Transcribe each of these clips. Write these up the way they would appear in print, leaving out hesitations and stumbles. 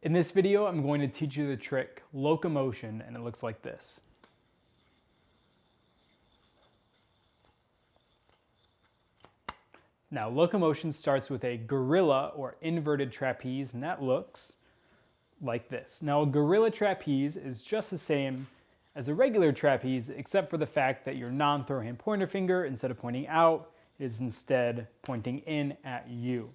In this video, I'm going to teach you the trick Locomotion, and it looks like this. Now, Locomotion starts with a gorilla or inverted trapeze, and that looks like this. Now, a gorilla trapeze is just the same as a regular trapeze, except for the fact that your non-throw hand pointer finger, instead of pointing out, is instead pointing in at you.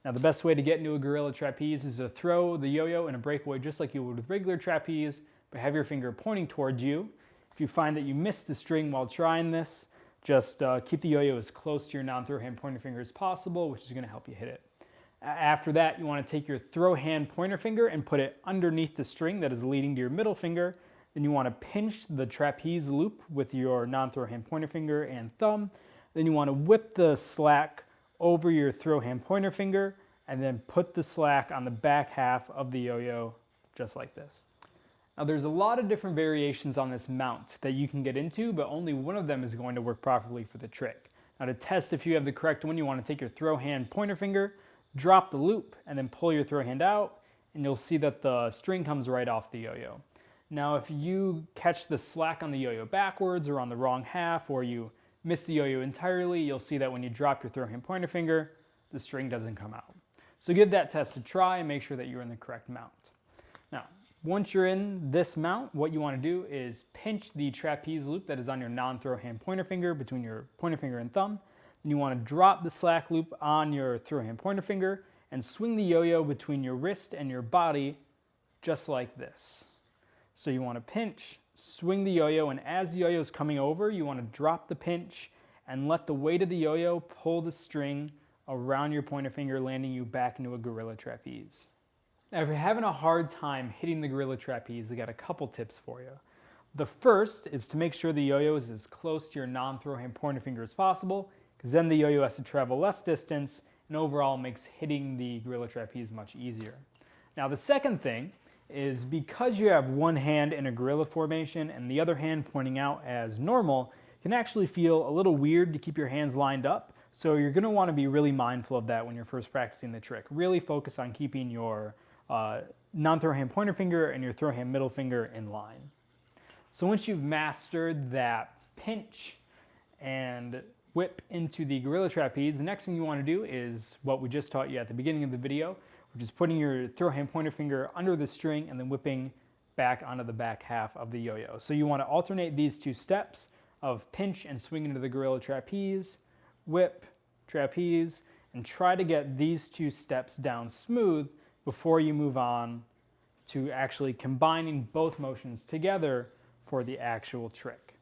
Now, the best way to get into a gorilla trapeze is to throw the yo-yo in a breakaway just like you would with regular trapeze, but have your finger pointing towards you. If you find that you missed the string while trying this, just keep the yo-yo as close to your non-throw hand pointer finger as possible, which is going to help you hit it. After that, you want to take your throw hand pointer finger and put it underneath the string that is leading to your middle finger. Then you want to pinch the trapeze loop with your non-throw hand pointer finger and thumb. Then you want to whip the slack over your throw hand pointer finger and then put the slack on the back half of the yo-yo just like this. Now, there's a lot of different variations on this mount that you can get into, but only one of them is going to work properly for the trick. Now, to test if you have the correct one, you want to take your throw hand pointer finger, drop the loop, and then pull your throw hand out, and you'll see that the string comes right off the yo-yo. Now, if you catch the slack on the yo-yo backwards or on the wrong half, or you miss the yo-yo entirely, you'll see that when you drop your throw hand pointer finger, the string doesn't come out. So give that test a try and make sure that you're in the correct mount. Now, once you're in this mount, what you want to do is pinch the trapeze loop that is on your non-throw hand pointer finger between your pointer finger and thumb. Then you want to drop the slack loop on your throw hand pointer finger and swing the yo-yo between your wrist and your body just like this. So you want to pinch, swing the yo-yo, and as the yo-yo is coming over, you want to drop the pinch and let the weight of the yo-yo pull the string around your pointer finger, landing you back into a gorilla trapeze. Now, if you're having a hard time hitting the gorilla trapeze, I got a couple tips for you. The first is to make sure the yo-yo is as close to your non-throw hand pointer finger as possible, because then the yo-yo has to travel less distance, and overall makes hitting the gorilla trapeze much easier. Now, the second thing is because you have one hand in a gorilla formation and the other hand pointing out as normal, it can actually feel a little weird to keep your hands lined up. So you're going to want to be really mindful of that when you're first practicing the trick. Really focus on keeping your non-throw hand pointer finger and your throw hand middle finger in line. So once you've mastered that pinch and whip into the gorilla trapeze, the next thing you want to do is what we just taught you at the beginning of the video, which is putting your throw hand pointer finger under the string and then whipping back onto the back half of the yo-yo. So you want to alternate these two steps of pinch and swing into the gorilla trapeze, whip, trapeze, and try to get these two steps down smooth before you move on to actually combining both motions together for the actual trick.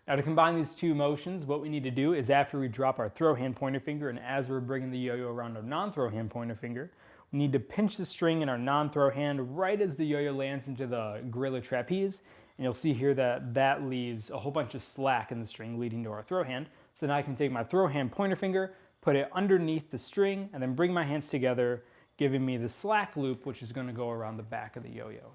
Now, to combine these two motions, what we need to do is after we drop our throw hand pointer finger and as we're bringing the yo-yo around our non-throw hand pointer finger, we need to pinch the string in our non-throw hand right as the yo-yo lands into the gorilla trapeze, and you'll see here that that leaves a whole bunch of slack in the string leading to our throw hand. So now I can take my throw hand pointer finger, put it underneath the string, and then bring my hands together, giving me the slack loop, which is going to go around the back of the yo-yo.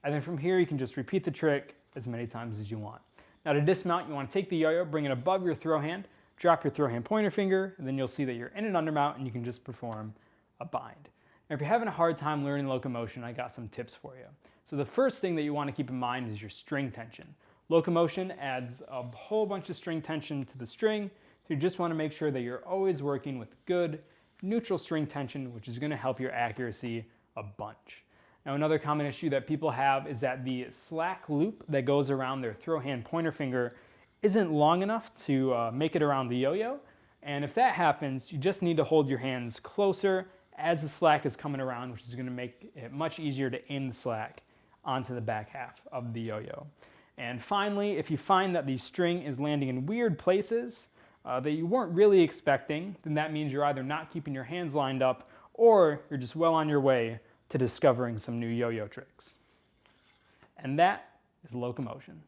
And then from here, you can just repeat the trick as many times as you want. Now, to dismount, you want to take the yo-yo, bring it above your throw hand, drop your throw hand pointer finger, and then you'll see that you're in an undermount and you can just perform a bind. Now, if you're having a hard time learning Locomotion, I got some tips for you. So the first thing that you want to keep in mind is your string tension. Locomotion adds a whole bunch of string tension to the string, so you just want to make sure that you're always working with good, neutral string tension, which is going to help your accuracy a bunch. Now, another common issue that people have is that the slack loop that goes around their throw hand pointer finger isn't long enough to make it around the yo-yo, and if that happens, you just need to hold your hands closer as the slack is coming around, which is going to make it much easier to aim the slack onto the back half of the yo-yo. And finally, if you find that the string is landing in weird places that you weren't really expecting, then that means you're either not keeping your hands lined up or you're just well on your way to discovering some new yo-yo tricks. And that is Locomotion.